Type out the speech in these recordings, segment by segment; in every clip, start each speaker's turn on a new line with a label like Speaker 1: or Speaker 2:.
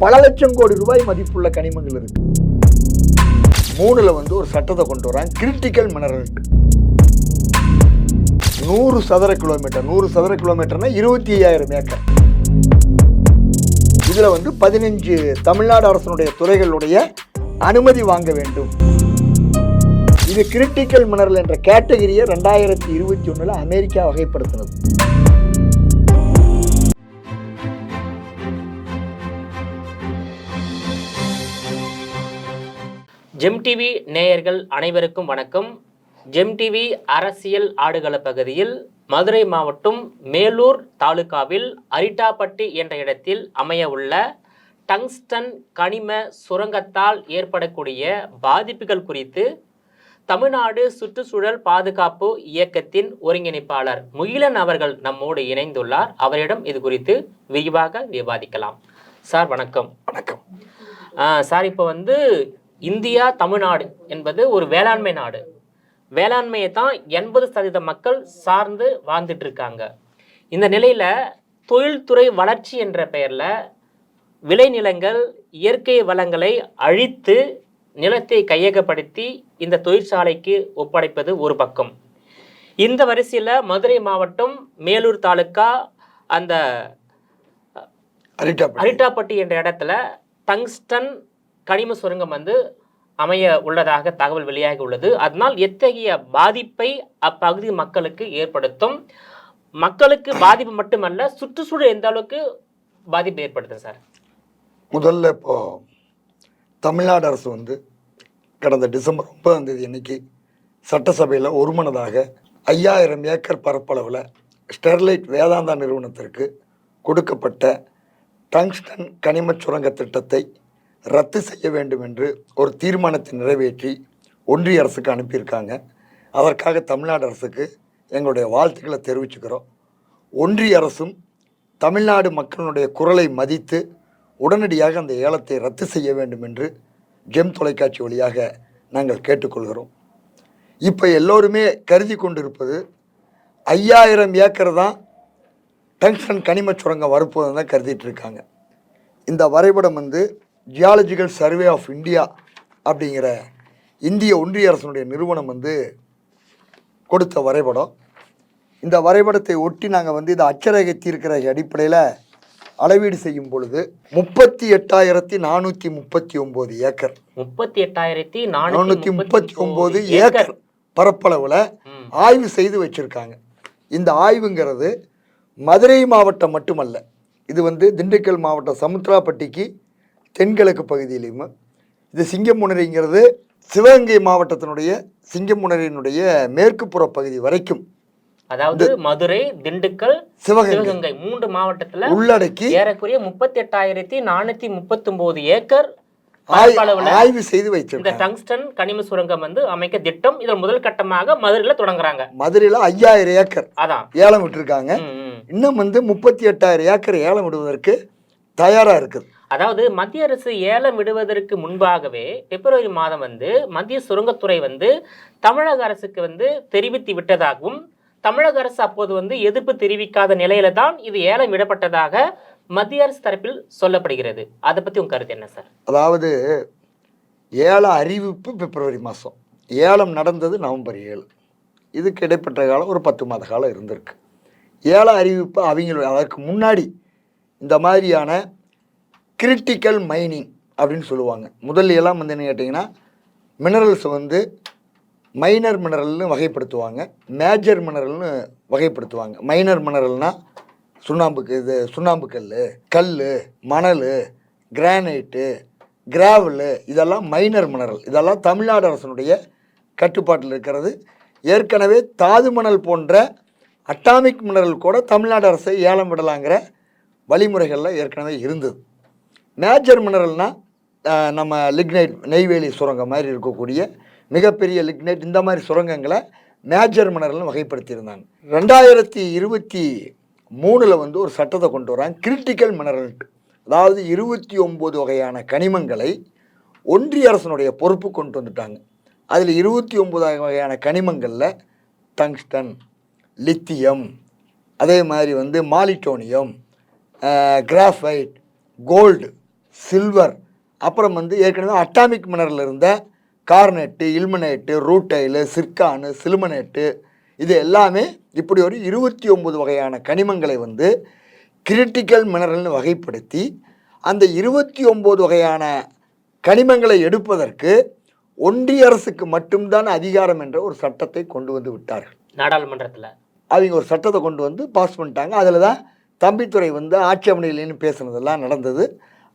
Speaker 1: பல லட்சம் கோடி ரூபாய் மதிப்புள்ள கனிமங்கள் இருக்கு. 3ல ஒரு சட்டத்தை கொண்டு வராங்க, கிரிட்டிக்கல் மினரல். 100 சதுர கிலோமீட்டர்னா 25,000 ஏக்கர். இதுல 15 தமிழ்நாடு அரசனுடைய துறைகளுடைய அனுமதி வாங்க வேண்டும். இது கிரிட்டிக்கல் மினரல் என்ற கேட்டகரியை 2021 அமெரிக்கா வகைப்படுத்தினது.
Speaker 2: ஜெம் டிவி நேயர்கள் அனைவருக்கும் வணக்கம். ஜெம் டிவி அரசியல் ஆடுகள பகுதியில் மதுரை மாவட்டம் மேலூர் தாலுகாவில் அரிட்டாப்பட்டி என்ற இடத்தில் அமைய உள்ள டங்ஸ்டன் கனிம சுரங்கத்தால் ஏற்படக்கூடிய பாதிப்புகள் குறித்து தமிழ்நாடு சுற்றுச்சூழல் பாதுகாப்பு இயக்கத்தின் ஒருங்கிணைப்பாளர் முகிலன் அவர்கள் நம்மோடு இணைந்துள்ளார். அவரிடம் இது குறித்து விரிவாக விவாதிக்கலாம். சார் வணக்கம்.
Speaker 1: வணக்கம்
Speaker 2: சார், இப்போ இந்தியா தமிழ்நாடு என்பது ஒரு வேளாண்மை நாடு. வேளாண்மையை தான் 80% மக்கள் சார்ந்து வாழ்ந்துட்டு இருக்காங்க. இந்த நிலையில் தொழில்துறை வளர்ச்சி என்ற பெயரில் விளைநிலங்கள் இயற்கை வளங்களை அழித்து நிலத்தை கையகப்படுத்தி இந்த தொழிற்சாலைக்கு ஒப்படைப்பது ஒரு பக்கம். இந்த வரிசையில் மதுரை மாவட்டம் மேலூர் தாலுக்கா அந்த அரிட்டாப்பட்டி என்ற இடத்துல டங்ஸ்டன் கனிம சுரங்கம் அமைய உள்ளதாக தகவல் வெளியாகி உள்ளது. அதனால் எத்தகைய பாதிப்பை அப்பகுதி மக்களுக்கு ஏற்படுத்தும்? மக்களுக்கு பாதிப்பு மட்டுமல்ல, சுற்றுச்சூழல் எந்த அளவுக்கு பாதிப்பு ஏற்படுத்தும் சார்?
Speaker 1: முதல்ல இப்போ தமிழ்நாடு அரசு கடந்த டிசம்பர் 9 அன்னைக்கு சட்டசபையில் ஒருமனதாக 5000 ஏக்கர் பரப்பளவில் ஸ்டெர்லைட் வேதாந்தா நிறுவனத்திற்கு கொடுக்கப்பட்ட டங்ஸ்டன் கனிம சுரங்க திட்டத்தை ரத்து செய்ய வேண்டும் என்று ஒரு தீர்மானத்தை நிறைவேற்றி ஒன்றிய அரசுக்கு அனுப்பியிருக்காங்க. அதற்காக தமிழ்நாடு அரசுக்கு எங்களுடைய வாழ்த்துக்களை தெரிவிச்சுக்கிறோம். ஒன்றிய அரசும் தமிழ்நாடு மக்களுடைய குரலை மதித்து உடனடியாக அந்த ஏலத்தை ரத்து செய்ய வேண்டும் என்று ஜெம் தொலைக்காட்சி வழியாக நாங்கள் கேட்டுக்கொள்கிறோம். இப்போ எல்லோருமே கருதி கொண்டிருப்பது 5000 ஏக்கர் தான் டங்ஸ்டன் கனிம சுரங்கம் வரப்போதுன்னு தான் கருதிட்டு இருக்காங்க. இந்த வரைபடம் ஜியாலஜிக்கல் சர்வே ஆஃப் இந்தியா அப்படிங்கிற இந்திய ஒன்றிய அரசனுடைய நிறுவனம் கொடுத்த வரைபடம். இந்த வரைபடத்தை ஒட்டி நாங்கள் இதை அச்சரகத்திருக்கிற அடிப்படையில் அளவீடு செய்யும் பொழுது 38,439 ஏக்கர்
Speaker 2: 38,439
Speaker 1: ஏக்கர் பரப்பளவில் ஆய்வு செய்து வச்சுருக்காங்க. இந்த ஆய்வுங்கிறது மதுரை மாவட்டம் மட்டுமல்ல, இது திண்டுக்கல் மாவட்டம் சமுத்திராப்பட்டிக்கு தென்கிழக்கு பகுதியிலையும், இது சிங்கமுனரிங்கிறது சிவகங்கை மாவட்டத்தினுடைய சிங்கமுனரினுடைய மேற்கு புற பகுதி வரைக்கும்,
Speaker 2: அதாவது மதுரை, திண்டுக்கல், சிவகங்கை 3 மாவட்டத்தில்
Speaker 1: உள்ளடக்கி
Speaker 2: ஏறக்குறைய 38,439 ஏக்கர்
Speaker 1: ஆய்வு செய்து வைத்திருக்காங்க.
Speaker 2: இந்த டங்ஸ்டன் கனிம சுரங்கம் அமைக்க திட்டம் இதில் முதல் கட்டமாக மதுரையில் தொடங்குறாங்க.
Speaker 1: மதுரையில் 5000 ஏக்கர்
Speaker 2: அதான்
Speaker 1: ஏலம் விட்டுருக்காங்க. இன்னும் 38,000 ஏக்கர் ஏலம் விடுவதற்கு தயாரா இருக்குது.
Speaker 2: அதாவது மத்திய அரசு ஏலம் விடுவதற்கு முன்பாகவே பிப்ரவரி மாதம் மத்திய சுரங்கத்துறை தமிழக அரசுக்கு தெரிவித்து விட்டதாகவும், தமிழக அரசு அப்போது எதிர்ப்பு தெரிவிக்காத நிலையில தான் இது ஏலம் விடப்பட்டதாக மத்திய அரசு தரப்பில் சொல்லப்படுகிறது. அதை பத்தி உங்க கருத்து என்ன சார்?
Speaker 1: அதாவது ஏல அறிவிப்பு பிப்ரவரி மாதம், ஏலம் நடந்தது நவம்பர் 7. இதுக்கு இடைப்பட்ட காலம் ஒரு 10 மாத காலம் இருந்திருக்கு. ஏல அறிவிப்பு அவங்க அதற்கு முன்னாடி இந்த மாதிரியான கிரிட்டிக்கல் மைனிங் அப்படின்னு சொல்லுவாங்க. முதல்ல எல்லாம் என்ன கேட்டிங்கன்னா, மினரல்ஸ் மைனர் மினரல்னு வகைப்படுத்துவாங்க, மேஜர் மினரல்னு வகைப்படுத்துவாங்க. மைனர் மினரல்னால் சுண்ணாம்பு கல், மணல், கிரானைட்டு, கிராவலு, இதெல்லாம் மைனர் மினரல். இதெல்லாம் தமிழ்நாடு அரசனுடைய கட்டுப்பாட்டில் இருக்கிறது. ஏற்கனவே தாது மணல் போன்ற அட்டாமிக் மினரல் கூட தமிழ்நாடு அரசை ஏலம் விடலாங்கிற வழிமுறைகளில் ஏற்கனவே இருந்தது. மேஜர் மினரல்னால் நம்ம லிக்னைட், நெய்வேலி சுரங்கம் மாதிரி இருக்கக்கூடிய மிகப்பெரிய லிக்னைட், இந்த மாதிரி சுரங்கங்களை மேஜர் மினரல்னு வகைப்படுத்தியிருந்தாங்க. 2023 ஒரு சட்டத்தை கொண்டு வராங்க, கிரிட்டிக்கல் மினரல். அதாவது 29 வகையான கனிமங்களை ஒன்றிய அரசனுடைய பொறுப்பு கொண்டு வந்துட்டாங்க. அதில் 29 வகையான கனிமங்களில் டங்ஸ்டன், லித்தியம், அதே மாதிரி மாலிட்டோனியம், கிராஃபைட், கோல்டு, சில்வர், அப்புறம் வந்து ஏற்கனவே அட்டாமிக் மினரல் இருந்த கார்னெட்டு, இல்மனேட்டு, ரூட்டைலு, சிர்கானு, சிலுமனேட்டு, இது எல்லாமே இப்படி ஒரு 29 வகையான கனிமங்களை வந்து கிரிட்டிக்கல் மினரல்னு வகைப்படுத்தி அந்த 29 வகையான கனிமங்களை எடுப்பதற்கு ஒன்றிய அரசுக்கு மட்டும்தான் அதிகாரம் என்ற ஒரு சட்டத்தை கொண்டு வந்து விட்டார்கள்.
Speaker 2: நாடாளுமன்றத்தில்
Speaker 1: அவங்க ஒரு சட்டத்தை கொண்டு வந்து பாஸ் பண்ணிட்டாங்க. அதில் தான் தம்பித்துறை வந்து ஆட்சி அமையலைன்னு பேசுனதெல்லாம் நடந்தது.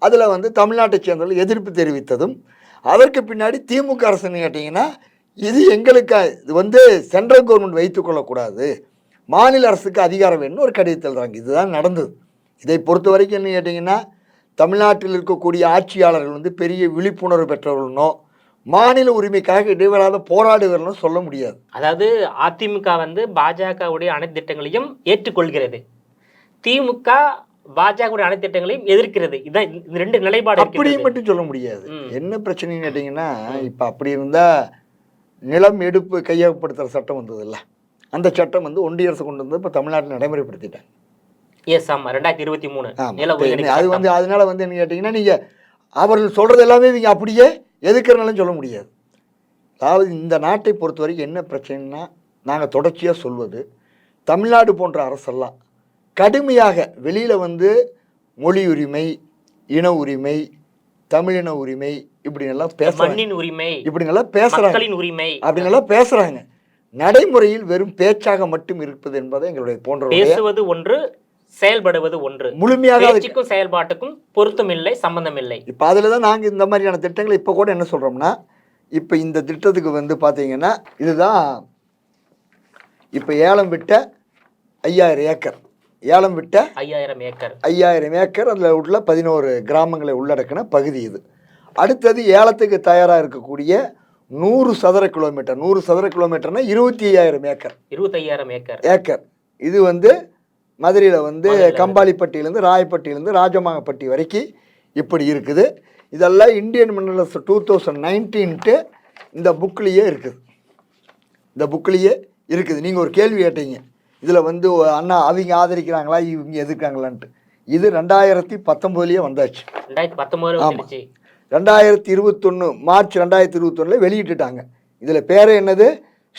Speaker 1: அதில் வந்து தமிழ்நாட்டை சேர்ந்தவர்கள் எதிர்ப்பு தெரிவித்ததும், அதற்கு பின்னாடி திமுக அரசுன்னு கேட்டிங்கன்னா இது எங்களுக்கு இது வந்து சென்ட்ரல் கவர்மெண்ட் வைத்துக்கொள்ளக்கூடாது, மாநில அரசுக்கு அதிகாரம் வேணும்னு ஒரு கடிதத்தில் எழுதுறாங்க. இதுதான் நடந்தது. இதை பொறுத்த வரைக்கும் என்ன கேட்டிங்கன்னா தமிழ்நாட்டில் இருக்கக்கூடிய ஆட்சியாளர்கள் வந்து பெரிய விழிப்புணர்வு பெற்றவர்களோ மாநில உரிமைக்காக இடைவிடாத போராடுவர்களோ சொல்ல முடியாது.
Speaker 2: அதாவது அதிமுக வந்து பாஜகவுடைய அனைத்து திட்டங்களையும் ஏற்றுக்கொள்கிறது, திமுக பாஜகவுடைய அனைத்து திட்டங்களையும் எதிர்க்கிறது. இதான் இந்த ரெண்டு நிலைப்பாடு.
Speaker 1: அப்படியும் மட்டும் சொல்ல முடியாது. என்ன பிரச்சனைன்னு கேட்டிங்கன்னா இப்போ அப்படி இருந்தால் நிலம் எடுப்பு கையகப்படுத்துகிற சட்டம் வந்தது இல்லை, அந்த சட்டம் வந்து ஒன்றிய அரசு கொண்டு வந்து இப்போ தமிழ்நாட்டில் நடைமுறைப்படுத்திட்டாங்க.
Speaker 2: எஸ், ஆமாம், 2023.
Speaker 1: அது வந்து அதனால வந்து என்ன கேட்டிங்கன்னா நீங்கள் அவர்கள் சொல்கிறது எல்லாமே நீங்கள் அப்படியே எதுக்குறனாலும் சொல்ல முடியாது. அதாவது இந்த நாட்டை பொறுத்த வரைக்கும் என்ன பிரச்சனைன்னா நாங்கள் தொடர்ச்சியாக சொல்வது, தமிழ்நாடு போன்ற அரசெல்லாம் கடுமையாக வெளியில் வந்து மொழி உரிமை, இன உரிமை, தமிழின உரிமை இப்படின்னெல்லாம்
Speaker 2: மண்ணின் உரிமை,
Speaker 1: இப்படின்னெல்லாம் பேசுகிறாங்க,
Speaker 2: உரிமை
Speaker 1: அப்படின்னெல்லாம் பேசுகிறாங்க. நடைமுறையில் வெறும் பேச்சாக மட்டும் இருப்பது என்பதை எங்களுடைய போன்ற
Speaker 2: பேசுவது ஒன்று, செயல்படுவது ஒன்று.
Speaker 1: முழுமையாக
Speaker 2: பேச்சுக்கும் செயல்பாட்டுக்கும் பொருத்தம் இல்லை, சம்பந்தம் இல்லை.
Speaker 1: இப்போ அதில் தான் நாங்கள் இந்த மாதிரியான திட்டங்களை இப்போ கூட என்ன சொல்கிறோம்னா, இப்போ இந்த திட்டத்துக்கு வந்து பார்த்தீங்கன்னா இதுதான் இப்போ ஏலம் விட்ட 5000 ஏக்கர், ஏலம் விட்ட 5000 ஏக்கர் அதில் உள்ள 11 கிராமங்களை உள்ளடக்கின பகுதி இது. அடுத்தது ஏலத்துக்கு தயாராக இருக்கக்கூடிய 100 சதுர கிலோமீட்டர், 100 சதுர கிலோமீட்டர்னா 25,000 ஏக்கர். இது வந்து மதுரையில் வந்து கம்பாலிப்பட்டியிலேருந்து ராயப்பட்டியிலேருந்து ராஜமாங்கப்பட்டி வரைக்கும் இப்படி இருக்குது. இதெல்லாம் இந்தியன் மினரல்ஸ் 2019 இந்த புக்லேயே இருக்குது. நீங்கள் ஒரு கேள்வி கேட்டீங்க, இதில் வந்து அண்ணா அவங்க ஆதரிக்கிறாங்களா இவங்க எதிர்க்காங்களான்ட்டு. இது 2019 வந்தாச்சு. 2021 மார்ச் 2021 வெளியிட்டுட்டாங்க. இதில் பேர் என்னது,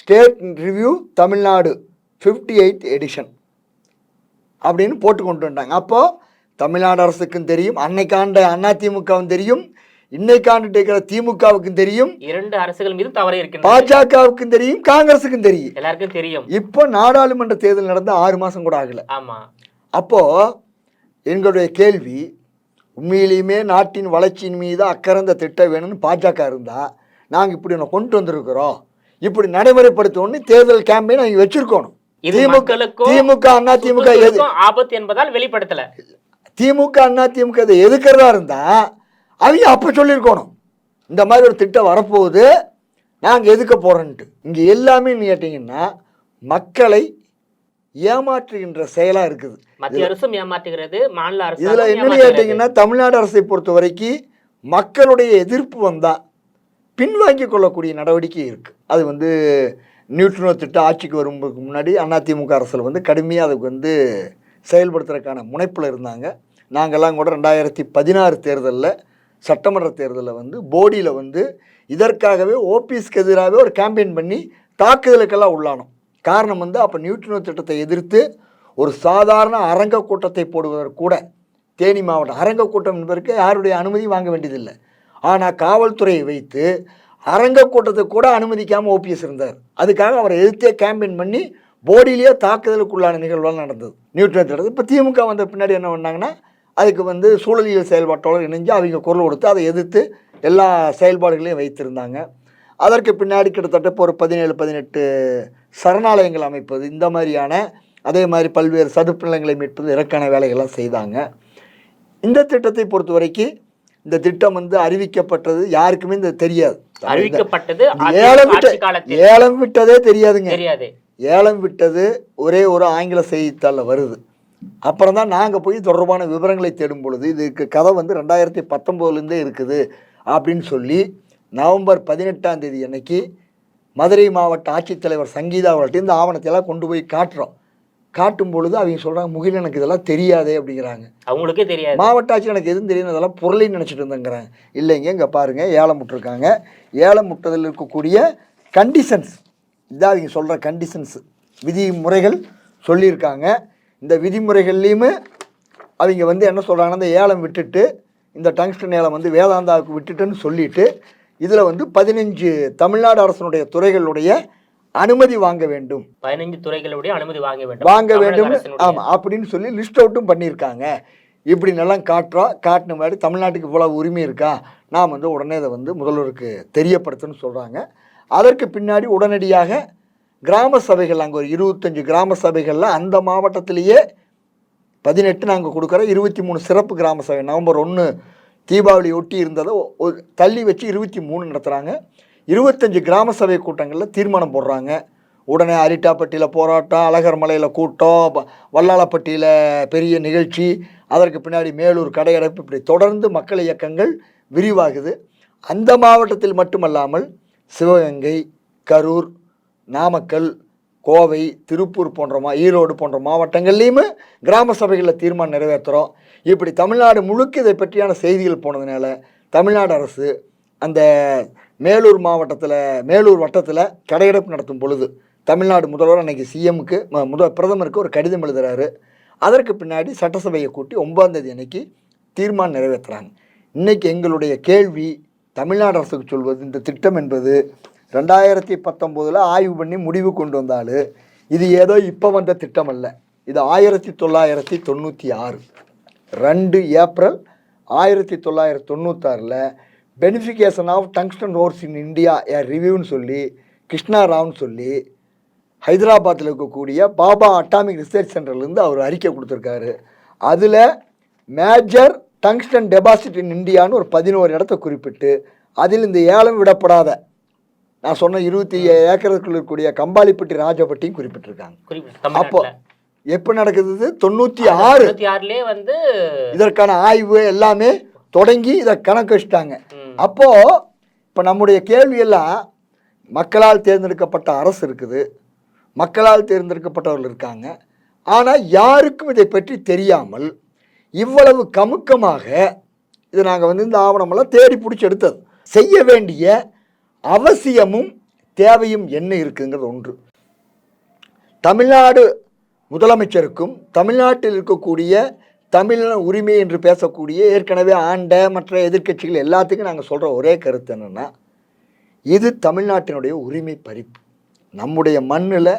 Speaker 1: state review Tamil Nadu 58th edition அப்படின்னு போட்டு கொண்டு வந்தாங்க. அப்போது தமிழ்நாடு அரசுக்கும் தெரியும், அன்னைக்காண்ட அதிமுகவும் தெரியும், இன்னைக்காண்டு இருக்கிற திமுகவுக்கும் தெரியும்,
Speaker 2: இரண்டு அரசுகள் மீது தவறு இருக்கு,
Speaker 1: பாஜகவுக்கும் தெரியும், காங்கிரஸுக்கும் தெரியும்,
Speaker 2: எல்லாருக்கும் தெரியும்.
Speaker 1: இப்போ நாடாளுமன்ற தேர்தல் நடந்த 6 மாதம் கூட ஆகல.
Speaker 2: ஆமாம்.
Speaker 1: அப்போது எங்களுடைய கேள்வி, உண்மையிலேயுமே நாட்டின் வளர்ச்சியின் மீது அக்கறந்த திட்டம் வேணும்னு பாஜக இருந்தால் நாங்கள் இப்படி ஒன்று கொண்டு வந்திருக்கிறோம், இப்படி நடைமுறைப்படுத்தணும்னு தேர்தல் கேம்பெயின் அவங்க வச்சிருக்கணும். திமுக அதிமுக
Speaker 2: ஆபத்து என்பதால் வெளிப்படுத்தல.
Speaker 1: திமுக அதிமுக இதை எதுக்கிறதா இருந்தா அவங்க அப்ப சொல்லியிருக்கணும், இந்த மாதிரி ஒரு திட்டம் வரப்போகுது, நாங்கள் எதுக்க போறோன்ட்டு. இங்கே எல்லாமே கேட்டீங்கன்னா மக்களை ஏமாற்றுகின்ற செயலா இருக்குது.
Speaker 2: மத்திய அரசும் ஏமாற்றுகிறது, மாநில அரசு.
Speaker 1: இதுல என்னன்னு கேட்டீங்கன்னா தமிழ்நாடு அரசை பொறுத்த வரைக்கும் மக்களுடைய எதிர்ப்பு வந்தா பின்வாங்கி கொள்ளக்கூடிய நடவடிக்கை இருக்கு. அது வந்து நியூட்ரினோ திட்டம் ஆட்சிக்கு வரும்போதுக்கு முன்னாடி அதிமுக அரசில் வந்து கடுமையாக அதுக்கு வந்து செயல்படுத்துறதுக்கான முனைப்பில் இருந்தாங்க. நாங்கள்லாம் கூட 2016 தேர்தலில் சட்டமன்ற தேர்தலில் வந்து போடியில் வந்து இதற்காகவே ஓபிஎஸ்க்கு எதிராகவே ஒரு கேம்பெயின் பண்ணி தாக்குதலுக்கெல்லாம் உள்ளானோம். காரணம் வந்து அப்போ நியூட்ரினோ திட்டத்தை எதிர்த்து ஒரு சாதாரண அரங்க கூட்டத்தை போடுவதற்கு கூட தேனி மாவட்டம் அரங்க கூட்டம் என்பதற்கு யாருடைய அனுமதி வாங்க வேண்டியதில்லை. ஆனால் காவல்துறையை வைத்து அரங்க கூட்டத்தை கூட அனுமதிக்காமல் ஓபிஎஸ் இருந்தார். அதுக்காக அவரை எதிர்த்தே கேம்பெயின் பண்ணி போடியிலேயே தாக்குதலுக்குள்ளான நிகழ்வுகள் நடந்தது நியூட்ரினோ திட்டத்தை. இப்போ திமுக வந்த பின்னாடி என்ன பண்ணாங்கன்னா அதுக்கு வந்து சூழலியல் செயல்பாட்டோடு இணைஞ்சு அவங்க குரல் கொடுத்து அதை எதிர்த்து எல்லா செயல்பாடுகளையும் வைத்திருந்தாங்க. அதற்கு பின்னாடி கிட்டத்தட்ட இப்போ ஒரு 17-18 சரணாலயங்கள் அமைப்பது, இந்த மாதிரியான அதே மாதிரி பல்வேறு சதுப்பு நிலங்களை மீட்பது, இறக்கான வேலைகள்லாம் செய்தாங்க. இந்த திட்டத்தை பொறுத்த வரைக்கும் இந்த திட்டம் வந்து அறிவிக்கப்பட்டது யாருக்குமே இந்த தெரியாது.
Speaker 2: அறிவிக்கப்பட்டது
Speaker 1: ஏலம் விட்டதே தெரியாதுங்க. ஏலம் விட்டது ஒரே ஒரு ஆங்கில செய்தித்தாளில் வருது. அப்புறம் தான் நாங்கள் போய் தொடர்பான விவரங்களை தேடும் பொழுது இதுக்கு கதை வந்து 2019 இருக்குது அப்படின்னு சொல்லி நவம்பர் 18 அன்னைக்கு மதுரை மாவட்ட ஆட்சித்தலைவர் சங்கீதா அவர்கிட்ட இந்த ஆவணத்தையெல்லாம் கொண்டு போய் காட்டுறோம். காட்டும் பொழுது அவங்க சொல்கிறாங்க, முகில் எனக்கு இதெல்லாம் தெரியாதே அப்படிங்கிறாங்க.
Speaker 2: அவங்களுக்கே தெரியாது.
Speaker 1: மாவட்ட ஆட்சியர் எனக்கு எதுவும் தெரியும், அதெல்லாம் பொருளையும் நினச்சிட்டு இருந்தேங்கிறாங்க. இல்லைங்க, இங்கே பாருங்கள், ஏலம் விட்டுருக்காங்க. ஏலம் விட்டதில் இருக்கக்கூடிய கண்டிஷன்ஸ் இதான் அவங்க சொல்கிற கண்டிஷன்ஸ், விதிமுறைகள் சொல்லியிருக்காங்க. இந்த விதிமுறைகள்லேயுமே அவங்க வந்து என்ன சொல்கிறாங்கன்னா, இந்த ஏலம் விட்டுட்டு, இந்த டங்ஸ்டன் ஏலம் வந்து வேதாந்தாவுக்கு விட்டுட்டுன்னு சொல்லிட்டு, இதில் வந்து 15 தமிழ்நாடு அரசனுடைய துறைகளுடைய அனுமதி வாங்க வேண்டும்,
Speaker 2: 15 துறைகளுடைய அனுமதி வாங்க
Speaker 1: வேண்டும். ஆமாம், அப்படின்னு சொல்லி லிஸ்ட் அவுட்டும் பண்ணியிருக்காங்க. இப்படி நிலம் காட்டின மாதிரி தமிழ்நாட்டுக்கு இவ்வளவு உரிமை இருக்கா, நாம் வந்து உடனே அதை வந்து முதல்வருக்கு தெரியப்படுத்தணும்னு சொல்கிறாங்க. அதற்கு பின்னாடி உடனடியாக கிராம சபைகள், அங்கே ஒரு 25 கிராம சபைகளில் அந்த மாவட்டத்திலேயே 18 நாங்கள் கொடுக்குறோம், 23 சிறப்பு கிராம சபை நவம்பர் 1 தீபாவளி ஒட்டி இருந்ததை தள்ளி வச்சு 23 நடத்துகிறாங்க. 25 கிராம சபை கூட்டங்களில் தீர்மானம் போடுறாங்க. உடனே அரிட்டாப்பட்டியில் போராட்டம், அழகர் மலையில் கூட்டம், வல்லாளப்பட்டியில் பெரிய நிகழ்ச்சி, அதற்கு பின்னாடி மேலூர் கடையடைப்பு, இப்படி தொடர்ந்து மக்கள் இயக்கங்கள் விரிவாகுது. அந்த மாவட்டத்தில் மட்டுமல்லாமல் சிவகங்கை, கரூர், நாமக்கல், கோவை, திருப்பூர் போன்ற ஈரோடு போன்ற மாவட்டங்கள்லேயுமே கிராம சபைகளில் தீர்மானம் நிறைவேற்றுறோம். இப்படி தமிழ்நாடு முழுக்க இதை பற்றியான செய்திகள் போனதுனால தமிழ்நாடு அரசு அந்த மேலூர் மாவட்டத்தில், மேலூர் வட்டத்தில் கடையடைப்பு நடத்தும் பொழுது தமிழ்நாடு முதல்வர் அன்றைக்கி சிஎம்க்கு பிரதமருக்கு ஒரு கடிதம் எழுதுகிறாரு. அதற்கு பின்னாடி சட்டசபையை கூட்டி 9ஆம் தேதி அன்னைக்கு தீர்மானம் நிறைவேற்றுறாங்க. இன்றைக்கி எங்களுடைய கேள்வி, தமிழ்நாடு அரசுக்கு சொல்வது, இந்த திட்டம் என்பது 2019 ஆய்வு பண்ணி முடிவு கொண்டு வந்தாலும் இது ஏதோ இப்போ வந்த திட்டம் அல்ல. இது 1996 2 April 1996 beneficiation of tungsten ores in India a ரிவ்யூன்னு சொல்லி கிருஷ்ணா ராவ்னு சொல்லி ஹைதராபாத்தில் இருக்கக்கூடிய பாபா அட்டாமிக் ரிசர்ச் சென்டர்லேருந்து அவர் அறிக்கை கொடுத்துருக்காரு. அதில் மேஜர் டங்ஸ்டன் டெபாசிட் இன் இந்தியான்னு ஒரு 11 இடத்த குறிப்பிட்டு அதில் இந்த ஏலம் விடப்படாத நான் சொன்ன 25 ஏக்கருக்குள்ள இருக்கக்கூடிய கம்பாலிப்பட்டி, ராஜப்பட்டியும் குறிப்பிட்டிருக்காங்க. அப்போ எப்போ நடக்குது? 96
Speaker 2: வந்து
Speaker 1: இதற்கான ஆய்வு எல்லாமே தொடங்கி இதை கணக்கு வச்சுட்டாங்க. அப்போது இப்போ நம்முடைய கேள்வியெல்லாம், மக்களால் தேர்ந்தெடுக்கப்பட்ட அரசு இருக்குது, மக்களால் தேர்ந்தெடுக்கப்பட்டவர்கள் இருக்காங்க, ஆனால் யாருக்கும் இதை பற்றி தெரியாமல் இவ்வளவு கமுக்கமாக இது நாங்கள் வந்து இந்த ஆவணமெல்லாம் தேடி பிடிச்சி எடுத்தது. செய்ய வேண்டிய அவசியமும் தேவையும் என்ன இருக்குங்கிறது ஒன்று. தமிழ்நாடு முதலமைச்சருக்கும் தமிழ்நாட்டில் இருக்கக்கூடிய தமிழ் உரிமை என்று பேசக்கூடிய ஏற்கனவே ஆண்ட மற்ற எதிர்க்கட்சிகள் எல்லாத்துக்கும் நாங்கள் சொல்கிற ஒரே கருத்து என்னென்னா, இது தமிழ்நாட்டினுடைய உரிமை பறிப்பு. நம்முடைய மண்ணில்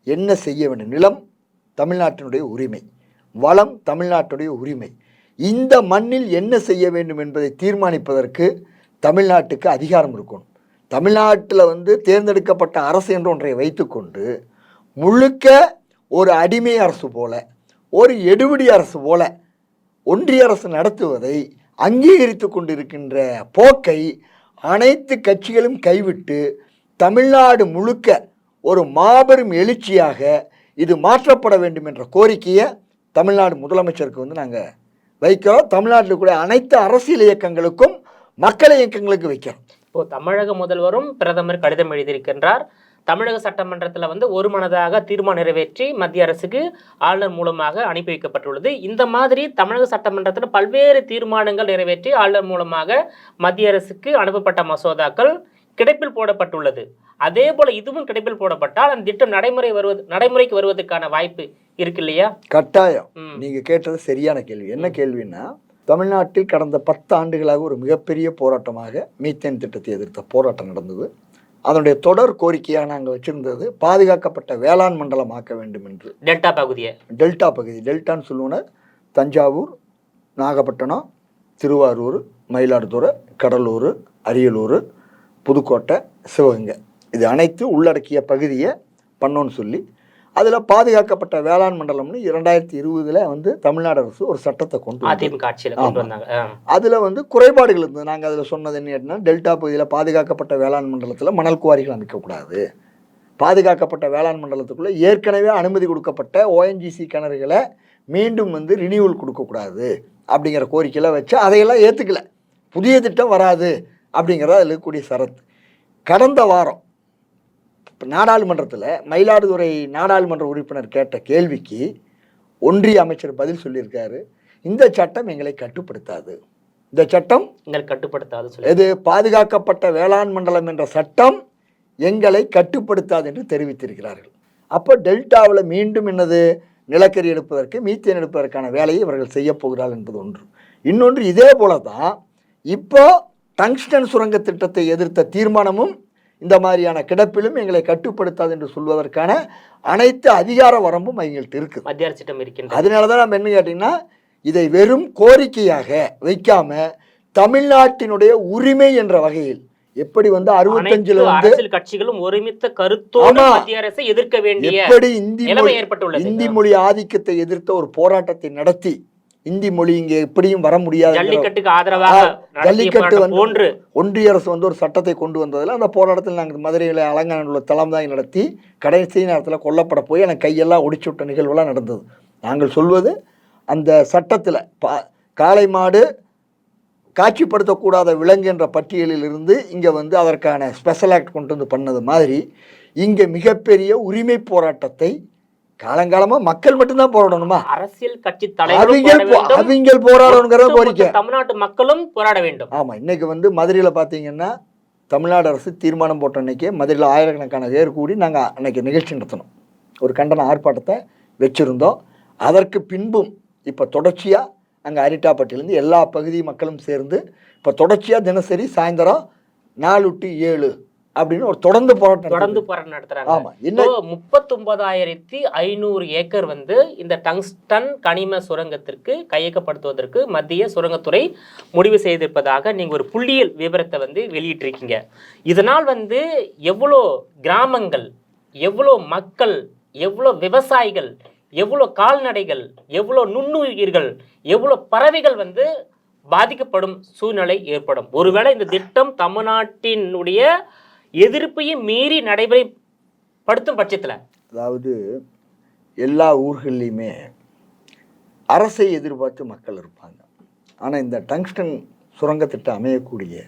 Speaker 1: என்ன செய்ய வேண்டும், நிலம் தமிழ்நாட்டினுடைய உரிமை, வளம் தமிழ்நாட்டுடைய உரிமை, இந்த மண்ணில் என்ன செய்ய வேண்டும் என்பதை தீர்மானிப்பதற்கு தமிழ்நாட்டுக்கு அதிகாரம் இருக்கணும். தமிழ்நாட்டில் வந்து தேர்ந்தெடுக்கப்பட்ட அரசு என்ற ஒன்றை வைத்துக்கொண்டு முழுக்க ஒரு அடிமை அரசு போல, ஒரு எடுபிடி அரசு போல ஒன்றிய அரசு நடத்துவதை அங்கீகரித்து கொண்டிருக்கின்ற போக்கை அனைத்து கட்சிகளும் கைவிட்டு தமிழ்நாடு முழுக்க ஒரு மாபெரும் எழுச்சியாக இது மாற்றப்பட வேண்டும் என்ற கோரிக்கையை தமிழ்நாடு முதலமைச்சருக்கு வந்து நாங்கள் வைக்கிறோம். தமிழ்நாட்டில் கூட அனைத்து அரசியல் இயக்கங்களுக்கும் மக்கள் இயக்கங்களுக்கு வைக்கிறோம்.
Speaker 2: இப்போ தமிழக முதல்வரும் பிரதமர் கடிதம் எழுதியிருக்கின்றார். தமிழக சட்டமன்றத்தில் வந்து ஒருமனதாக தீர்மானம் நிறைவேற்றி மத்திய அரசுக்கு ஆளுநர் மூலமாக அனுப்பி வைக்கப்பட்டுள்ளது. இந்த மாதிரி தமிழக சட்டமன்றத்தில் பல்வேறு தீர்மானங்கள் நிறைவேற்றி ஆளுநர் மூலமாக மத்திய அரசுக்கு அனுப்பப்பட்ட மசோதாக்கள் கிடைப்பில் போடப்பட்டுள்ளது. அதே போல இதுவும் கிடைப்பில் போடப்பட்டால் அந்த திட்டம் நடைமுறைக்கு வருவதற்கான வாய்ப்பு இருக்கு இல்லையா?
Speaker 1: கட்டாயம். நீங்க கேட்டது சரியான கேள்வி. என்ன கேள்வின்னா, தமிழ்நாட்டில் கடந்த 10 ஆண்டுகளாக ஒரு மிகப்பெரிய போராட்டமாக மீத்தேன் திட்டத்தை எதிர்த்த போராட்டம் நடந்தது. அதனுடைய தொடர் கோரிக்கையாக நாங்கள் வச்சிருந்தது பாதுகாக்கப்பட்ட வேளாண் மண்டலம் ஆக்க வேண்டும் என்று.
Speaker 2: டெல்டா பகுதி,
Speaker 1: டெல்டான்னு சொல்லுவோன்னா தஞ்சாவூர், நாகப்பட்டினம், திருவாரூர், மயிலாடுதுறை, கடலூர், அரியலூர், புதுக்கோட்டை, சிவகங்கை, இது அனைத்து உள்ளடக்கிய பகுதியை பண்ணோன்னு சொல்லி அதில் பாதுகாக்கப்பட்ட வேளாண் மண்டலம்னு 2020 வந்து தமிழ்நாடு அரசு ஒரு சட்டத்தை கொண்டு
Speaker 2: வந்தாங்க.
Speaker 1: அதில் வந்து குறைபாடுகள் இருந்தது. நாங்கள் அதில் சொன்னது என்ன, டெல்டா பகுதியில் பாதுகாக்கப்பட்ட வேளாண் மண்டலத்தில் மணல் குவாரிகள் அமைக்கக்கூடாது, பாதுகாக்கப்பட்ட வேளாண் மண்டலத்துக்குள்ளே ஏற்கனவே அனுமதி கொடுக்கப்பட்ட ONGC கிணறுகளை மீண்டும் வந்து ரினியூவல் கொடுக்கக்கூடாது அப்படிங்கிற கோரிக்கையெல்லாம் வச்சு அதையெல்லாம் ஏற்றுக்கல. புதிய திட்டம் வராது அப்படிங்கிறத அதில் இருக்கக்கூடிய சரத்து. கடந்த வாரம் நாடாளுமன்றத்தில் மயிலாடுதுறை நாடாளுமன்ற உறுப்பினர் கேட்ட கேள்விக்கு ஒன்றிய அமைச்சர் பதில் சொல்லியிருக்காரு, இந்த சட்டம் எங்களை கட்டுப்படுத்தாது. இந்த சட்டம்
Speaker 2: கட்டுப்படுத்தாது.
Speaker 1: எது? பாதுகாக்கப்பட்ட வேளாண் மண்டலம் என்ற சட்டம் எங்களை கட்டுப்படுத்தாது என்று தெரிவித்திருக்கிறார்கள். அப்போ டெல்டாவில் மீண்டும் என்னது? நிலக்கரி எடுப்பதற்கு, மீத்தேன் எடுப்பதற்கான வேலையை இவர்கள் செய்ய போகிறார்கள் என்பது ஒன்று. இன்னொன்று, இதே போல தான் இப்போ டங்ஸ்டன் சுரங்க திட்டத்தை எதிர்த்த தீர்மானமும் இந்த மாதிரியான கிடப்பிலும் எங்களை கட்டுப்படுத்தாது என்று சொல்வதற்கான அனைத்து அதிகார வரம்பும் அவங்கள்ட்ட இருக்குது,
Speaker 2: மத்திய அரசிடம் இருக்கின்றது.
Speaker 1: அதனால தான் நம்ம என்ன கேட்டிங்கன்னா, இதை வெறும் கோரிக்கையாக வைக்காம தமிழ்நாட்டினுடைய உரிமை என்ற வகையில் எப்படி வந்து 65ல வந்து
Speaker 2: அரசியல் கட்சிகளும் ஒருமித்த கருத்தோடு மத்திய அரசை எதிர்க்க வேண்டிய
Speaker 1: எப்படி
Speaker 2: இந்தி
Speaker 1: மொழி ஆதிக்கத்தை எதிர்த்த ஒரு போராட்டத்தை நடத்தி இந்தி மொழி இங்க எப்படியும் வர முடியாது,
Speaker 2: ஜல்லிக்கட்டுக்கு ஆதரவாக
Speaker 1: ஜல்லிக்கட்டு வந்து ஒன்றிய அரசு வந்து ஒரு சட்டத்தை கொண்டு வந்ததில் அந்த போராட்டத்தில் நாங்கள் மதுரையில் அலங்காநல்லூர் உள்ள தலைமையை நடத்தி கடைசி நேரத்தில் கொல்லப்பட போய் எனக்கு கையெல்லாம் ஒடிச்சு விட்ட நிகழ்வுலாம் நடந்தது. நாங்கள் சொல்வது அந்த சட்டத்தில் காளை மாடு காட்சிப்படுத்தக்கூடாத விலங்கு என்ற பட்டியலில் இருந்து இங்கே வந்து அதற்கான ஸ்பெஷல் ஆக்ட் கொண்டு வந்து பண்ணது மாதிரி இங்கே மிகப்பெரிய உரிமை போராட்டத்தை காலங்காலமாக மக்கள் மட்டும்தான் போராடணுமா?
Speaker 2: அரசியல் கட்சி
Speaker 1: அவங்க போராடணுங்கிற கோரிக்கை
Speaker 2: தமிழ்நாட்டு மக்களும் போராட வேண்டும்.
Speaker 1: ஆமாம், இன்னைக்கு வந்து மதுரையில் பார்த்தீங்கன்னா தமிழ்நாடு அரசு தீர்மானம் போட்ட அன்னைக்கே மதுரையில் ஆயிரக்கணக்கான பேர் கூடி நாங்கள் அன்னைக்கு நிகழ்ச்சி நடத்தணும், ஒரு கண்டன ஆர்ப்பாட்டத்தை வச்சுருந்தோம். அதற்கு பின்பும் இப்போ தொடர்ச்சியாக அங்கே அரிட்டாப்பட்டிலேருந்து எல்லா பகுதி மக்களும் சேர்ந்து இப்போ தொடர்ச்சியாக தினசரி சாயந்தரம் 4 to 7 அப்படின்னு ஒரு தொடர்ந்து போராட்டம்
Speaker 2: நடத்துறாங்க. ஆமா, இன்னும் 39,500 ஏக்கர் வந்து இந்த டங்ஸ்டன் கனிம சுரங்கத்திற்கு கையகப்படுத்துவதற்கு மத்திய சுரங்கத்துறை முடிவு செய்திருப்பதாக நீங்க ஒரு புள்ளியியல் விவரத்தை வந்து வெளியிட்டிருக்கீங்க. இதனால் வந்து எவ்வளோ கிராமங்கள், எவ்வளோ மக்கள், எவ்வளோ விவசாயிகள், எவ்வளோ கால்நடைகள், எவ்வளோ நுண்ணுயிர்கள், எவ்வளோ பறவைகள் வந்து பாதிக்கப்படும் சூழ்நிலை ஏற்படும். ஒருவேளை இந்த திட்டம் தமிழ்நாட்டினுடைய எதிர்ப்பையும் மீறி நடைமுறைப்படுத்தும் பட்சத்தில்,
Speaker 1: அதாவது எல்லா ஊர்கள்லையுமே அரசை எதிர்பார்த்து மக்கள் இருப்பாங்க. ஆனால் இந்த டங்ஸ்டன் சுரங்க திட்டம் அமையக்கூடிய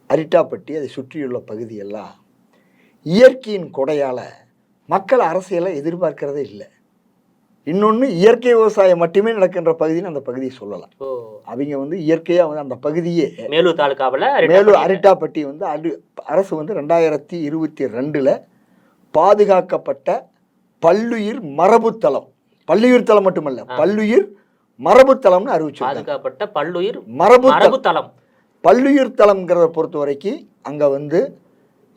Speaker 1: அரிட்டாப்பட்டி அதை சுற்றியுள்ள பகுதியெல்லாம் இயற்கையின் கொடையால் மக்கள் அரசியலை எதிர்பார்க்கிறதே இல்லை. இன்னொன்று, இயற்கை விவசாயம் மட்டுமே நடக்கின்ற பகுதின்னு அந்த பகுதியை சொல்லலாம். அவங்க வந்து இயற்கையாக வந்து அந்த பகுதியே
Speaker 2: மேலூர் தாலுகாவில்
Speaker 1: மேலூர் அரிட்டாப்பட்டி வந்து அரசு வந்து 2022 பாதுகாக்கப்பட்ட பல்லுயிர் மரபுத்தலம், பல்லுயிர் தலம் மட்டுமல்ல பல்லுயிர் மரபுத்தலம்னு அறிவிச்சு.
Speaker 2: பாதுகாக்கப்பட்ட பல்லுயிர்
Speaker 1: மரபுத்தலம். பல்லுயிர் தலம்ங்கிறத பொறுத்த வரைக்கும் அங்கே வந்து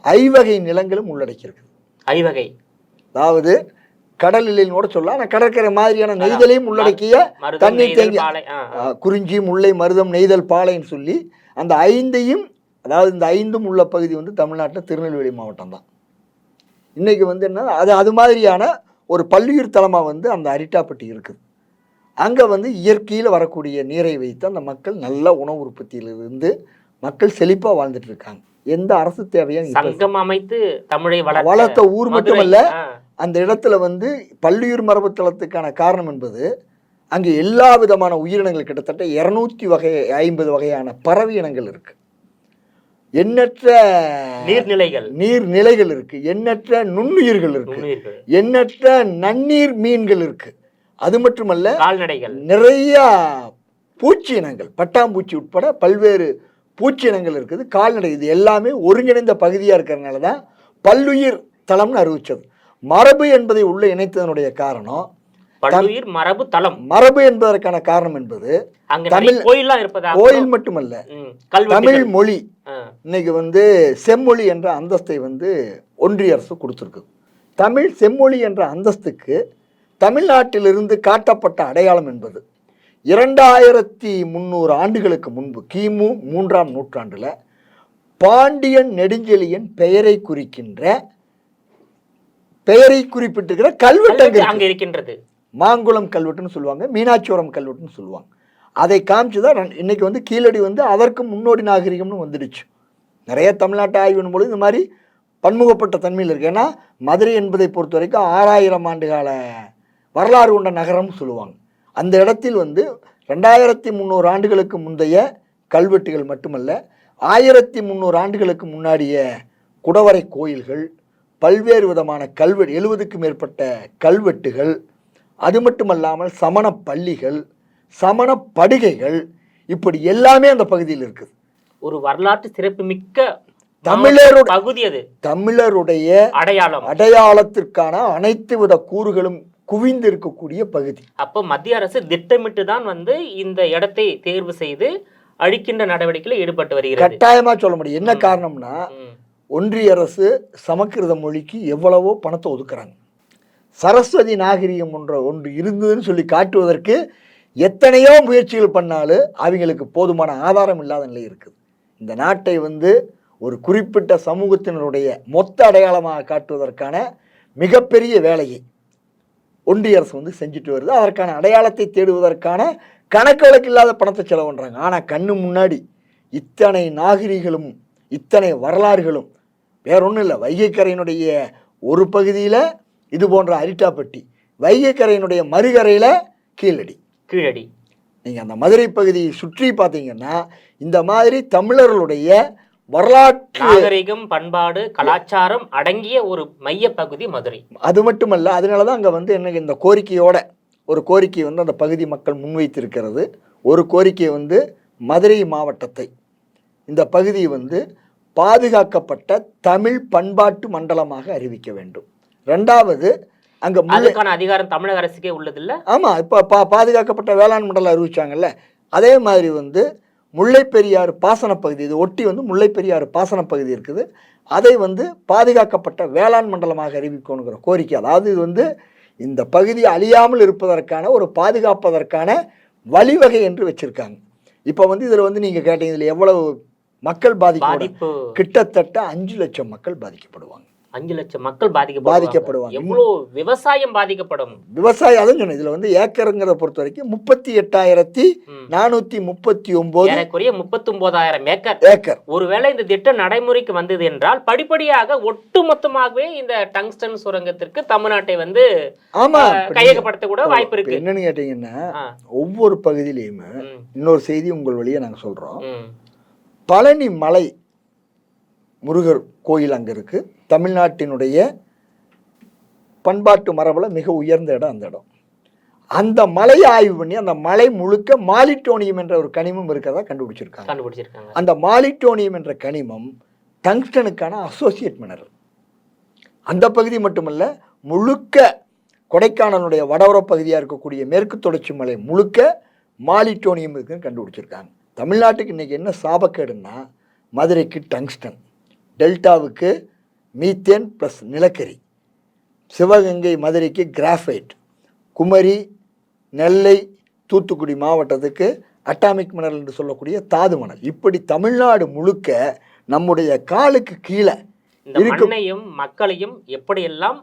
Speaker 1: ஐவகை நிலங்களும் உள்ளடக்கியிருக்கு.
Speaker 2: ஐவகை
Speaker 1: அதாவது கடலில் கூட சொல்லலாம், ஆனால் கடற்கரை மாதிரியான நெய்தலையும் உள்ளடக்கிய தண்ணீர் தேங்கி குறிஞ்சி, முல்லை, மருதம், நெய்தல், பாளைன்னு சொல்லி அந்த 5ஐயும், அதாவது இந்த 5ம் உள்ள பகுதி வந்து தமிழ்நாட்டில் திருநெல்வேலி மாவட்டம் தான். இன்றைக்கி வந்து என்ன, அது மாதிரியான ஒரு பல்லுயிர் தலமாக வந்து அந்த அரிட்டாப்பட்டி இருக்குது. அங்கே வந்து இயற்கையில் வரக்கூடிய நீரை வைத்து அந்த மக்கள் நல்ல உணவு உற்பத்தியிலிருந்து மக்கள் செழிப்பாக வாழ்ந்துட்டு இருக்காங்க. எந்த அரசு தேவையும்
Speaker 2: சங்கம் அமைத்து தமிழை
Speaker 1: வளர்த்த ஊர் மட்டுமல்ல, அந்த இடத்துல வந்து பல்லுயிர் மரபுத்தலத்துக்கான காரணம் என்பது அங்கே எல்லா விதமான உயிரினங்கள், கிட்டத்தட்ட 250 வகையான பறவை இனங்கள் இருக்கு, எண்ணற்ற நீர்நிலைகள் இருக்கு, எண்ணற்ற நுண்ணுயிர்கள் இருக்கு, எண்ணற்ற நன்னீர் மீன்கள் இருக்கு. அது மட்டுமல்ல,
Speaker 2: கால்நடைகள்,
Speaker 1: நிறைய பூச்சி இனங்கள், பட்டாம்பூச்சி உட்பட பல்வேறு பூச்சி இனங்கள் இருக்குது, கால்நடை. இது எல்லாமே ஒருங்கிணைந்த பகுதியாக இருக்கிறதுனால தான் பல்லுயிர் தலம்னு அறிவிச்சது. மரபு என்பதை உள்ள இணைத்ததனுடைய காரணம்
Speaker 2: மரபு தலம்.
Speaker 1: மரபு என்பதற்கான காரணம் என்பது தமிழ் கோயில் மட்டுமல்ல, தமிழ் மொழி இன்னைக்கு வந்து செம்மொழி என்ற அந்தஸ்தை வந்து ஒன்றிய அரசு கொடுத்துருக்கு. தமிழ் செம்மொழி என்ற அந்தஸ்துக்கு தமிழ்நாட்டிலிருந்து காட்டப்பட்ட அடையாளம் என்பது 2300 ஆண்டுகளுக்கு முன்பு கிமு 3ஆம் நூற்றாண்டில் பாண்டியன் நெடுஞ்செழியன் பெயரை குறிப்பிட்டிருக்கிற கல்வெட்டு அங்கே இருக்கின்றது. மாங்குளம் கல்வெட்டுன்னு சொல்லுவாங்க, மீனாட்சிபுரம் கல்வெட்டுன்னு சொல்லுவாங்க. அதை காமிச்சுதான் இன்னைக்கு வந்து கீழடி வந்து அதற்கு முன்னோடி நாகரிகம்னு வந்துடுச்சு. நிறைய தமிழ்நாட்டு ஆய்வின் பொழுது இந்த மாதிரி பன்முகப்பட்ட தன்மையில் இருக்கு. ஏன்னா மதுரை என்பதை பொறுத்த வரைக்கும் 6000 ஆண்டுகால வரலாறு கொண்ட நகரம்னு சொல்லுவாங்க. அந்த இடத்தில் வந்து 2300 ஆண்டுகளுக்கு முந்தைய கல்வெட்டுகள் மட்டுமல்ல, 1300 ஆண்டுகளுக்கு முன்னாடிய குடவரை கோயில்கள், பல்வேறு விதமான கல்வெட்டு 70க்கும் மேற்பட்ட கல்வெட்டுகள், அது மட்டுமல்லாமல் சமண பள்ளிகள், சமண படுகைகள், இப்படி எல்லாமே அந்த பகுதியில் இருக்குது.
Speaker 2: ஒரு வரலாற்று சிறப்புமிக்க
Speaker 1: தமிழருடைய
Speaker 2: பகுதி அது.
Speaker 1: தமிழருடைய அடையாளத்திற்கான அனைத்து வித கூறுகளும் குவிந்து இருக்கக்கூடிய பகுதி.
Speaker 2: அப்போ மத்திய அரசு திட்டமிட்டு தான் வந்து இந்த இடத்தை தேர்வு செய்து அழிக்கின்ற நடவடிக்கையில் ஈடுபட்டு வருகிறது.
Speaker 1: கட்டாயமா சொல்ல முடியும். என்ன காரணம்னா, ஒன்றிய அரசு சமஸ்கிருத மொழிக்கு எவ்வளவோ பணத்தை ஒதுக்குறாங்க. சரஸ்வதி நாகரிகம் ஒன்று இருந்ததுன்னு சொல்லி காட்டுவதற்கு எத்தனையோ முயற்சிகள் பண்ணாலும் அவங்களுக்கு போதுமான ஆதாரம் இல்லாத நிலை இருக்குது. இந்த நாட்டை வந்து ஒரு குறிப்பிட்ட சமூகத்தினருடைய மொத்த அடையாளமாக காட்டுவதற்கான மிகப்பெரிய வேலையை ஒன்றிய அரசு வந்து செஞ்சுட்டு வருது. அதற்கான அடையாளத்தை தேடுவதற்கான கணக்கு வழக்கு இல்லாத பணத்தை செலவு பண்ணுறாங்க. ஆனால் கண்ணு முன்னாடி இத்தனை நாகரிகளும் இத்தனை வரலாறுகளும் வேற ஒன்றும் இல்லை. வைகைக்கரையினுடைய ஒரு பகுதியில் இது போன்ற அரிட்டாப்பட்டி, வைகைக்கரையினுடைய மறுகரையில் கீழடி. நீங்கள் அந்த மதுரை பகுதியை சுற்றி பார்த்தீங்கன்னா இந்த மாதிரி தமிழர்களுடைய வரலாற்று
Speaker 2: நாகரிகம், பண்பாடு, கலாச்சாரம் அடங்கிய ஒரு மைய பகுதி மதுரை.
Speaker 1: அது மட்டுமல்ல, அதனால தான் அங்கே வந்து என்ன இந்த ஒரு கோரிக்கை வந்து அந்த பகுதி மக்கள் முன்வைத்திருக்கிறது. ஒரு கோரிக்கை வந்து மதுரை மாவட்டத்தை, இந்த பகுதியை வந்து பாதுகாக்கப்பட்ட தமிழ் பண்பாட்டு மண்டலமாக அறிவிக்க வேண்டும். ரெண்டாவது, அங்கே
Speaker 2: அதுக்கான அதிகாரம் தமிழக அரசுக்கே உள்ளது இல்லை?
Speaker 1: ஆமாம், இப்போ பாதுகாக்கப்பட்ட வேளாண் மண்டலம் அறிவிச்சாங்கல்ல, அதே மாதிரி வந்து முல்லைப்பெரியாறு பாசன பகுதி, இது ஒட்டி வந்து முல்லைப்பெரியாறு பாசன பகுதி இருக்குது, அதை வந்து பாதுகாக்கப்பட்ட வேளாண் மண்டலமாக அறிவிக்கணுங்கிற கோரிக்கை. அதாவது இது வந்து இந்த பகுதி அழியாமல் இருப்பதற்கான ஒரு பாதுகாப்பதற்கான வழிவகை என்று வச்சிருக்காங்க. இப்போ வந்து இதில் வந்து நீங்கள் கேட்டீங்க, இதில் எவ்வளவு மக்கள் பாதிப்பு? கிட்டத்தட்ட 5 லட்சம் மக்கள் பாதிக்கப்படுவாங்க.
Speaker 2: 5 லட்சம் மக்கள் பாதிக்கப்படுவாங்க. எவ்வளவு விவசாயம் பாதிக்கப்படும்?
Speaker 1: விவசாயம் அதான் சொன்னேன். இதுல வந்து ஏக்கருங்கிறத பொறுத்த வரைக்கும் 38,439
Speaker 2: 39,000 ஏக்கர். ஒருவேளை இந்த திட்டம் நடைமுறைக்கு வந்தது என்றால் படிப்படியாக ஒட்டுமொத்தமாகவே இந்த டங்ஸ்டன் சுரங்கத்திற்கு தமிழ்நாட்டை வந்து கையகப்படுத்த கூட வாய்ப்பு இருக்கு.
Speaker 1: என்னன்னு கேட்டீங்கன்னா, ஒவ்வொரு பகுதியிலையுமே இன்னொரு செய்தி உங்கள் வழியா நாங்க சொல்றோம். பழனி மலை முருகர் கோயில் அங்கே இருக்குது. தமிழ்நாட்டினுடைய பண்பாட்டு மரபில் மிக உயர்ந்த இடம் அந்த இடம். அந்த மலையை ஆய்வு பண்ணி அந்த மலை முழுக்க மாலிட்டோனியம் என்ற ஒரு கனிமம் இருக்கிறதா கண்டுபிடிச்சிருக்காங்க. அந்த மாலிட்டோனியம் என்ற கனிமம் டங்ஸ்டனுக்கான அசோசியேட் மினரல். அந்த பகுதி மட்டுமல்ல, முழுக்க கொடைக்கானலுடைய வடவர பகுதியாக இருக்கக்கூடிய மேற்கு தொடர்ச்சி மலை முழுக்க மாலிட்டோனியம் இருக்குன்னு கண்டுபிடிச்சிருக்காங்க. தமிழ்நாட்டுக்கு இன்றைக்கி என்ன சாபக்கேடுன்னா, மதுரைக்கு டங்ஸ்டன், டெல்டாவுக்கு மீத்தேன் ப்ளஸ் நிலக்கரி, சிவகங்கை மதுரைக்கு கிராஃபைட், குமரி, நெல்லை, தூத்துக்குடி மாவட்டத்துக்கு அட்டாமிக் மினரல் என்று சொல்லக்கூடிய தாது மணல். இப்படி தமிழ்நாடு முழுக்க நம்முடைய காலுக்கு கீழே
Speaker 2: மண்ணையும் மக்களையும் எப்படியெல்லாம்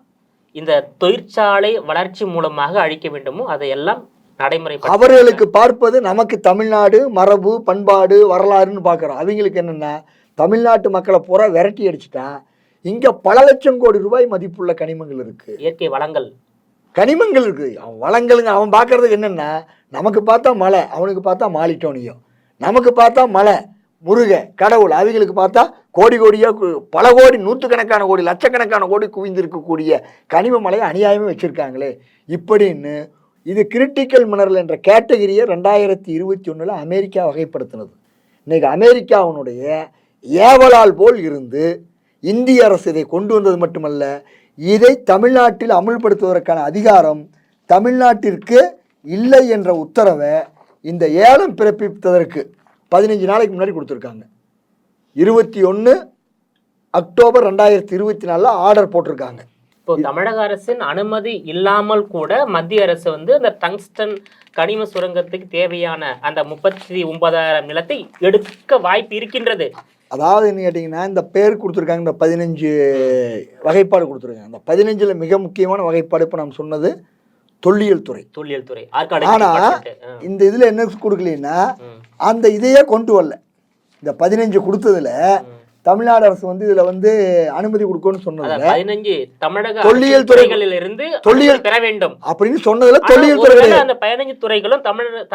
Speaker 2: இந்த தொழிற்சாலை வளர்ச்சி மூலமாக அழிக்க வேண்டுமோ அதையெல்லாம் நடைமுறை
Speaker 1: அவர்களுக்கு பார்ப்பது நமக்கு தமிழ்நாடு மரபு பண்பாடு வரலாறுன்னு பார்க்குறோம். அவங்களுக்கு என்னென்னா, தமிழ்நாட்டு மக்களை பூரா விரட்டி அடிச்சுட்டா இங்கே பல லட்சம் கோடி ரூபாய் மதிப்புள்ள கனிமங்கள் இருக்குது,
Speaker 2: இயற்கை வளங்கள்
Speaker 1: கனிமங்கள் இருக்குது. அவன் வளங்களுங்க அவன் பார்க்கறதுக்கு என்னென்னா, நமக்கு பார்த்தா மலை, அவனுக்கு பார்த்தா மாலிட்டோனியம், நமக்கு பார்த்தா மலை முருக கடவுள், அவங்களுக்கு பார்த்தா கோடி கோடியாக பல கோடி நூற்றுக்கணக்கான கோடி லட்சக்கணக்கான கோடி குவிந்திருக்கக்கூடிய கனிம மலையை அநியாயமே வச்சுருக்காங்களே இப்படின்னு. இது கிரிட்டிக்கல் மினரல் என்ற கேட்டகரியை 2021 அமெரிக்கா வகைப்படுத்தினது. இன்றைக்கி அமெரிக்காவினுடைய ஏவலால் போல் இருந்து இந்திய அரசு இதை கொண்டு வந்தது மட்டுமல்ல, இதை தமிழ்நாட்டில் அமுல்படுத்துவதற்கான அதிகாரம் தமிழ்நாட்டிற்கு இல்லை என்ற உத்தரவை இந்த ஏலம் பிறப்பித்ததற்கு 15 நாளைக்கு முன்னாடி கொடுத்துருக்காங்க. 21 அக்டோபர் 2024 ஆர்டர் போட்டிருக்காங்க.
Speaker 2: இப்போ தமிழக அரசின் அனுமதி இல்லாமல் கூட மத்திய அரசு வந்து அந்த டங்ஸ்டன் கனிம சுரங்கத்துக்கு தேவையான அந்த 39,000 நிலத்தை எடுக்க வாய்ப்பு இருக்கின்றது.
Speaker 1: அதாவது என்ன கேட்டிங்கன்னா, இந்த பேர் கொடுத்துருக்காங்க, இந்த 15 வகைப்பாடு கொடுத்துருக்காங்க. அந்த 15ல் மிக முக்கியமான வகைப்பாடு இப்போ நாம் சொன்னது தொல்லியல் துறை. ஆனால் இந்த இதில் என்ன கொடுக்கலன்னா, அந்த இதையே கொண்டு வரல. இந்த 15 கொடுத்ததுல தமிழ்நாடு அரசு வந்து இதுல வந்து அனுமதி கொடுக்கணும்னு சொன்னதுல
Speaker 2: 15 தமிழக
Speaker 1: தொல்லியல்
Speaker 2: துறைகளில் இருந்து
Speaker 1: தொல்லியல்
Speaker 2: பெற வேண்டும்
Speaker 1: அப்படின்னு சொன்னதுல தொல்லியல் துறை
Speaker 2: ஒருவேளை அந்த 15 துறைகளும்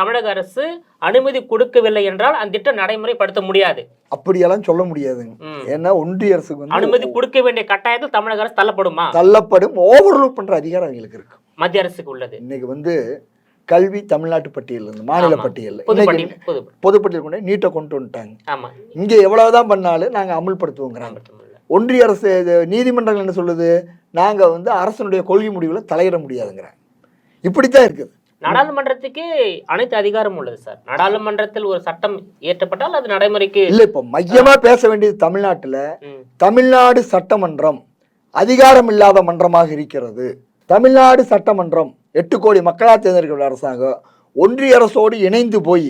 Speaker 2: தமிழக அரசு அனுமதி கொடுக்கவில்லை என்றால் அந்த திட்டம் நடைமுறைப்படுத்த முடியாது.
Speaker 1: அப்படியெல்லாம் சொல்ல முடியாதுங்க. ஏன்னா ஒன்றிய அரசுக்கு வந்து
Speaker 2: அனுமதி கொடுக்க வேண்டிய கட்டாயத்தில் தமிழக அரசு
Speaker 1: தள்ளப்படும் ஓவர்லூப் பண்ற அதிகாரம் அவங்களுக்கு இருக்கு.
Speaker 2: மத்திய அரசுக்கு உள்ளது.
Speaker 1: இன்னைக்கு வந்து கல்வி தமிழ்நாட்டு பட்டியல் இருந்து மாநில பட்டியல் பொதுப்பட்டியல் கொண்டு நீட்டை கொண்டு வந்துட்டாங்க. இங்க எவ்வளவுதான் பண்ணாலும் நாங்க அமல்படுத்துவோங்கிறாங்க. ஒன்றிய அரசு நீதிமன்றங்கள் என்ன சொல்லுது, நாங்க வந்து அரசனுடைய கொள்கை முடிவுல தலையிட முடியாதுங்கிறாங்க. இப்படித்தான் இருக்குது.
Speaker 2: நாடாளுமன்றத்துக்கு அனைத்து அதிகாரம் உள்ளது சார். நாடாளுமன்றத்தில் ஒரு சட்டம் இயற்றப்பட்டால் அது நடைமுறைக்கு
Speaker 1: இல்ல. இப்ப மையமா பேச வேண்டியது தமிழ்நாட்டுல தமிழ்நாடு சட்டமன்றம் அதிகாரம் இல்லாத மன்றமாக இருக்கிறது. தமிழ்நாடு சட்டமன்றம் 8 கோடி மக்களால் தேர்ந்தெடுக்கப்பட்ட அரசாங்கம் ஒன்றிய அரசோடு இணைந்து போய்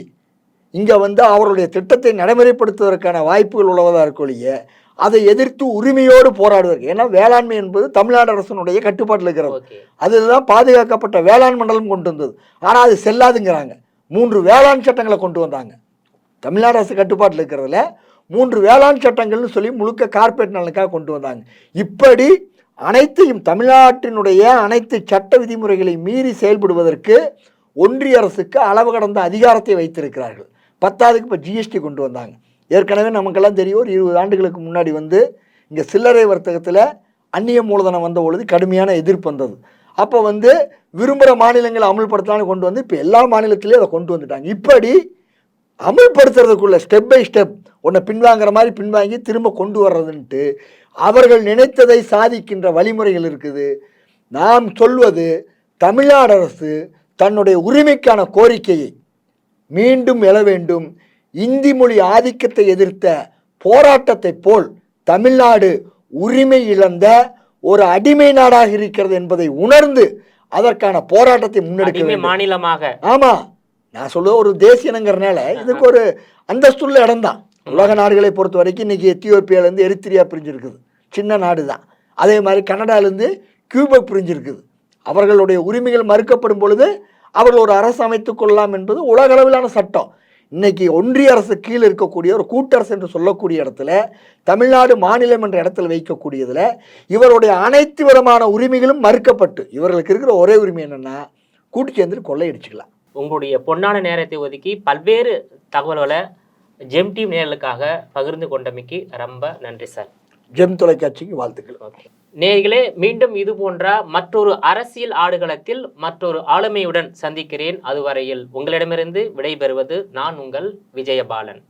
Speaker 1: இங்க வந்து அவருடைய திட்டத்தை நடைமுறைப்படுத்துவதற்கான வாய்ப்புகள் உள்ளதாக இருக்கொழிய அதை எதிர்த்து உரிமையோடு போராடுவதற்கு. ஏன்னா வேளாண்மை என்பது தமிழ்நாடு அரசனுடைய கட்டுப்பாட்டில் இருக்கிறது. அதுதான் பாதுகாக்கப்பட்ட வேளாண் மண்டலம் கொண்டு வந்தது. ஆனால் அது செல்லாதுங்கிறாங்க. 3 வேளாண் சட்டங்களை கொண்டு வந்தாங்க. தமிழ்நாடு அரசு கட்டுப்பாட்டில் இருக்கிறதுல 3 வேளாண் சட்டங்கள்னு சொல்லி முழுக்க கார்பரேட் நலனுக்காக கொண்டு வந்தாங்க. இப்படி அனைத்தையும் தமிழ்நாட்டினுடைய அனைத்து சட்ட விதிமுறைகளை மீறி செயல்படுவதற்கு ஒன்றிய அரசுக்கு அளவு கடந்த அதிகாரத்தை வைத்திருக்கிறார்கள். 10க்கு இப்போ ஜிஎஸ்டி கொண்டு வந்தாங்க. ஏற்கனவே நமக்கெல்லாம் தெரியும், ஒரு 20 ஆண்டுகளுக்கு முன்னாடி வந்து இங்கே சில்லறை வர்த்தகத்தில் அந்நிய மூலதனம் வந்த பொழுது கடுமையான எதிர்ப்பு வந்தது. அப்போ வந்து விரும்புகிற மாநிலங்களை அமல்படுத்தலான்னு கொண்டு வந்து இப்போ எல்லா மாநிலத்திலையும் அதை கொண்டு வந்துட்டாங்க. இப்படி அமல்படுத்துறதுக்குள்ள ஸ்டெப் பை ஸ்டெப் ஒன்றை பின்வாங்கிற மாதிரி பின்வாங்கி திரும்ப கொண்டு வர்றதுன்ட்டு அவர்கள் நினைத்ததை சாதிக்கின்ற வழிமுறைகள் இருக்குது. நாம் சொல்வது தமிழ்நாடு அரசு தன்னுடைய உரிமைக்கான கோரிக்கையை மீண்டும் எழ வேண்டும். இந்தி மொழி ஆதிக்கத்தை எதிர்த்த போராட்டத்தை போல் தமிழ்நாடு உரிமை இழந்த ஒரு அடிமை நாடாக இருக்கிறது என்பதை உணர்ந்து அதற்கான போராட்டத்தை முன்னெடுக்க வேண்டும்.
Speaker 2: மாநிலமாக
Speaker 1: ஆமா, நான் சொல்லுவது ஒரு தேசியனங்கிறனால இதுக்கு ஒரு அந்தஸ்துள்ள இடம் தான். உலக நாடுகளை பொறுத்த வரைக்கும் இன்னைக்கு எத்தியோப்பியாவிலேருந்து எரித்திரியா பிரிஞ்சிருக்குது, சின்ன நாடு தான். அதே மாதிரி கனடாலேருந்து கியூபெக் பிரிஞ்சிருக்குது. அவர்களுடைய உரிமைகள் மறுக்கப்படும் பொழுது அவர்கள் ஒரு அரசு அமைத்துக் கொள்ளலாம் என்பது உலகளவிலான சட்டம். இன்னைக்கு ஒன்றிய அரசு கீழே இருக்கக்கூடிய ஒரு கூட்டரசு என்று சொல்லக்கூடிய இடத்துல தமிழ்நாடு மாநிலம் என்ற இடத்துல வைக்கக்கூடியதில் இவருடைய அனைத்து விதமான உரிமைகளும் மறுக்கப்பட்டு இவர்களுக்கு இருக்கிற ஒரே உரிமை என்னென்னா கூட்டு சேர்ந்து கொள்ளையடிச்சுக்கலாம்.
Speaker 2: உங்களுடைய பொன்னான நேரத்தை ஒதுக்கி பல்வேறு தகவல்களை ஜெம் டிவி நேயர்களுக்காக பகிர்ந்து கொண்டமைக்கு ரொம்ப நன்றி சார்.
Speaker 1: ஜெம் தொலைக்காட்சிக்கு வாழ்த்துக்கள்.
Speaker 2: நேயர்களே, மீண்டும் இது போன்ற மற்றொரு அரசியல் ஆடுகளத்தில் மற்றொரு ஆளுமையுடன் சந்திக்கிறேன். அதுவரையில் உங்களிடமிருந்து விடைபெறுவது நான் உங்கள் விஜயபாலன்.